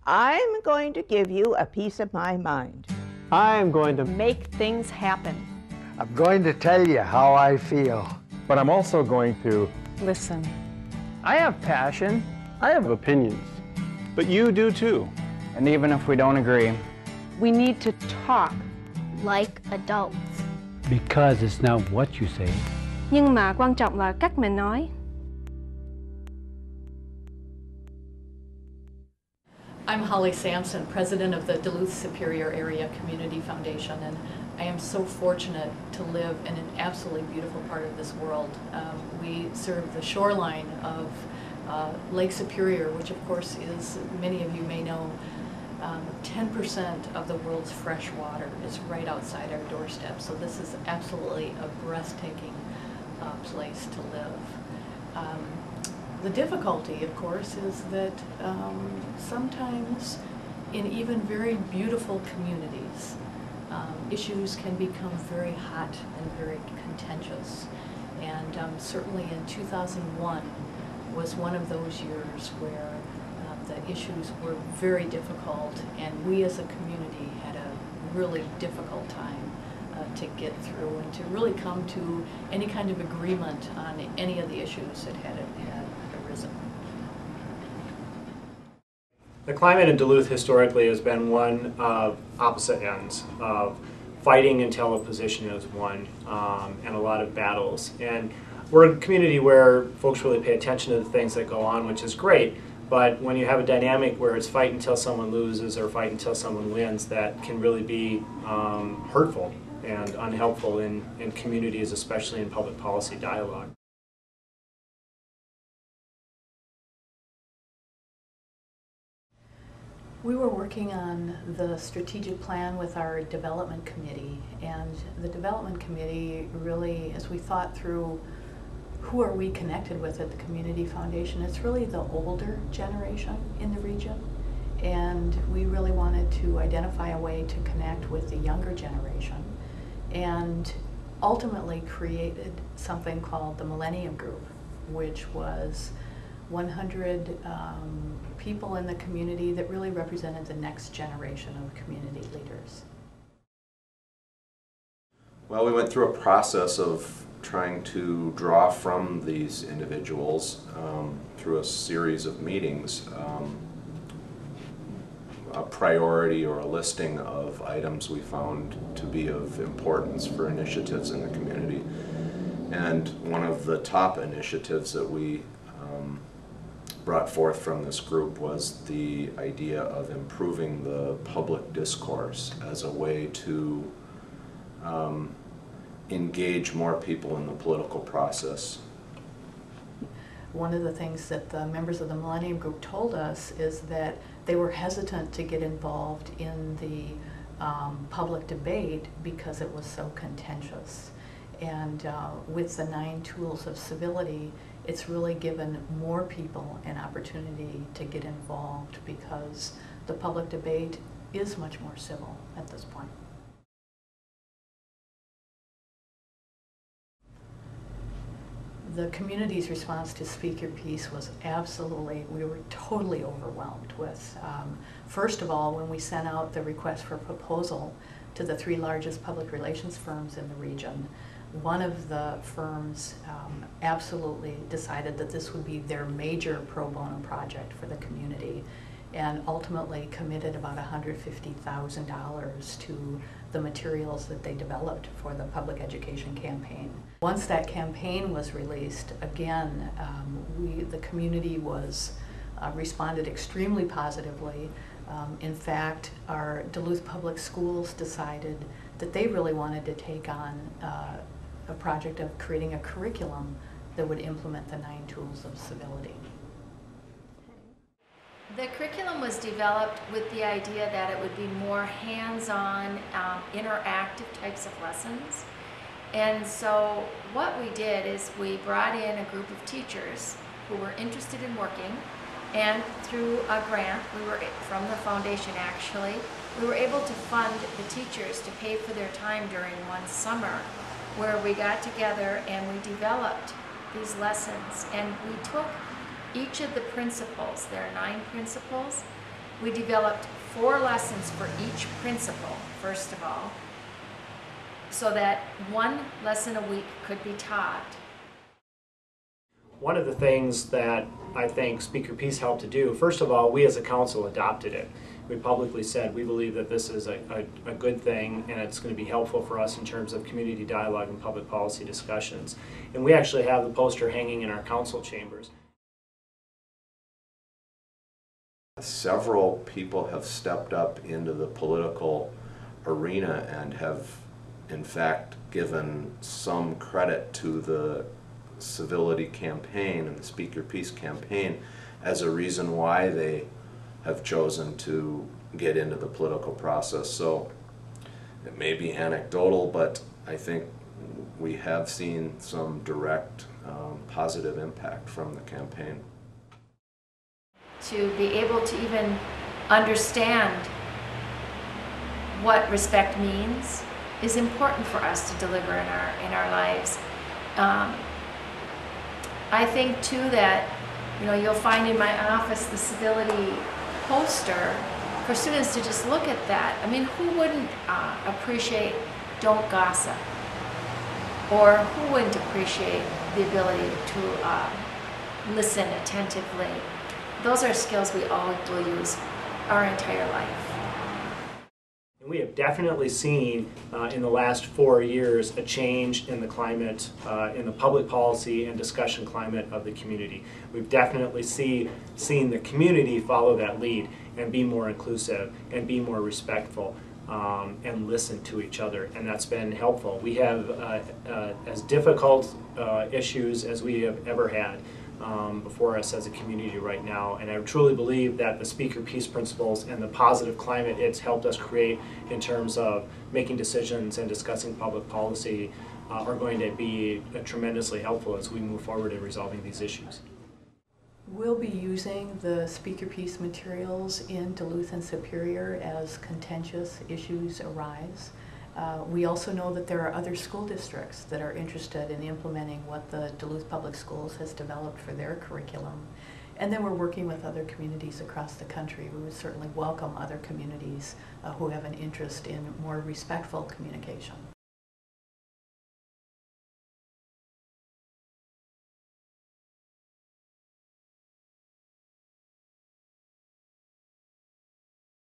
I'm going to give you a piece of my mind. I'm going to make things happen. I'm going to tell you how I feel. But I'm also going to listen. I have passion. I have opinions. But you do too. And even if we don't agree, we need to talk like adults. Because it's not what you say. Nhưng mà quan trọng là cách mình nói. I'm Holly Sampson, president of the Duluth Superior Area Community Foundation, and I am so fortunate to live in an absolutely beautiful part of this world. We serve the shoreline of Lake Superior, which of course is, many of you may know, 10% of the world's fresh water is right outside our doorstep. So this is absolutely a breathtaking place to live. The difficulty, of course, is that sometimes in even very beautiful communities, issues can become very hot and very contentious. And certainly in 2001 was one of those years where the issues were very difficult, and we as a community had a really difficult time to get through and to really come to any kind of agreement on any of the issues that had arisen. The climate in Duluth historically has been one of opposite ends, of fighting until a position is won, and a lot of battles. And we're a community where folks really pay attention to the things that go on, which is great. But when you have a dynamic where it's fight until someone loses or fight until someone wins, that can really be hurtful and unhelpful in communities, especially in public policy dialogue. We were working on the strategic plan with our development committee, and the development committee really, as we thought through who are we connected with at the Community Foundation, it's really the older generation in the region, and we really wanted to identify a way to connect with the younger generation, and ultimately created something called the Millennium Group, which was 100 people in the community that really represented the next generation of community leaders. Well, we went through a process of trying to draw from these individuals through a series of meetings a priority or a listing of items we found to be of importance for initiatives in the community. And one of the top initiatives that we brought forth from this group was the idea of improving the public discourse as a way to engage more people in the political process. One of the things that the members of the Millennium Group told us is that they were hesitant to get involved in the public debate because it was so contentious. And with the 9 tools of civility, it's really given more people an opportunity to get involved because the public debate is much more civil at this point. The community's response to Speak Your Piece was absolutely, we were totally overwhelmed with. First of all, when we sent out the request for proposal to the 3 largest public relations firms in the region, one of the firms absolutely decided that this would be their major pro bono project for the community, and ultimately committed about $150,000 to the materials that they developed for the public education campaign. Once that campaign was released, again, the community responded extremely positively. In fact, our Duluth Public Schools decided that they really wanted to take on a project of creating a curriculum that would implement the 9 tools of civility. The curriculum was developed with the idea that it would be more hands-on, interactive types of lessons. And so what we did is we brought in a group of teachers who were interested in working, and through a grant, from the foundation actually, we were able to fund the teachers to pay for their time during one summer, where we got together and we developed these lessons. And we took each of the principles, there are 9 principles, We developed 4 lessons for each principal, first of all, so that 1 lesson a week could be taught. One of the things that I think Speaker Peace helped to do, first of all, we as a council adopted it. We publicly said we believe that this is a good thing and it's going to be helpful for us in terms of community dialogue and public policy discussions. And we actually have the poster hanging in our council chambers. Several people have stepped up into the political arena and have in fact given some credit to the Civility campaign and the Speaker Peace campaign as a reason why they have chosen to get into the political process. So it may be anecdotal, but I think we have seen some direct positive impact from the campaign. To be able to even understand what respect means is important for us to deliver in our lives. I think too that, you know, you'll find in my office the civility poster for students to just look at that. I mean, who wouldn't appreciate don't gossip? Or who wouldn't appreciate the ability to listen attentively? Those are skills we all will use our entire life. And we have definitely seen in the last 4 years a change in the climate, in the public policy and discussion climate of the community. We've definitely seen the community follow that lead and be more inclusive and be more respectful and listen to each other, and that's been helpful. We have as difficult issues as we have ever had before us as a community right now, and I truly believe that the Speaker Peace principles and the positive climate it's helped us create in terms of making decisions and discussing public policy are going to be tremendously helpful as we move forward in resolving these issues. We'll be using the Speaker Peace materials in Duluth and Superior as contentious issues arise. We also know that there are other school districts that are interested in implementing what the Duluth Public Schools has developed for their curriculum. And then we're working with other communities across the country. We would certainly welcome other communities who have an interest in more respectful communication.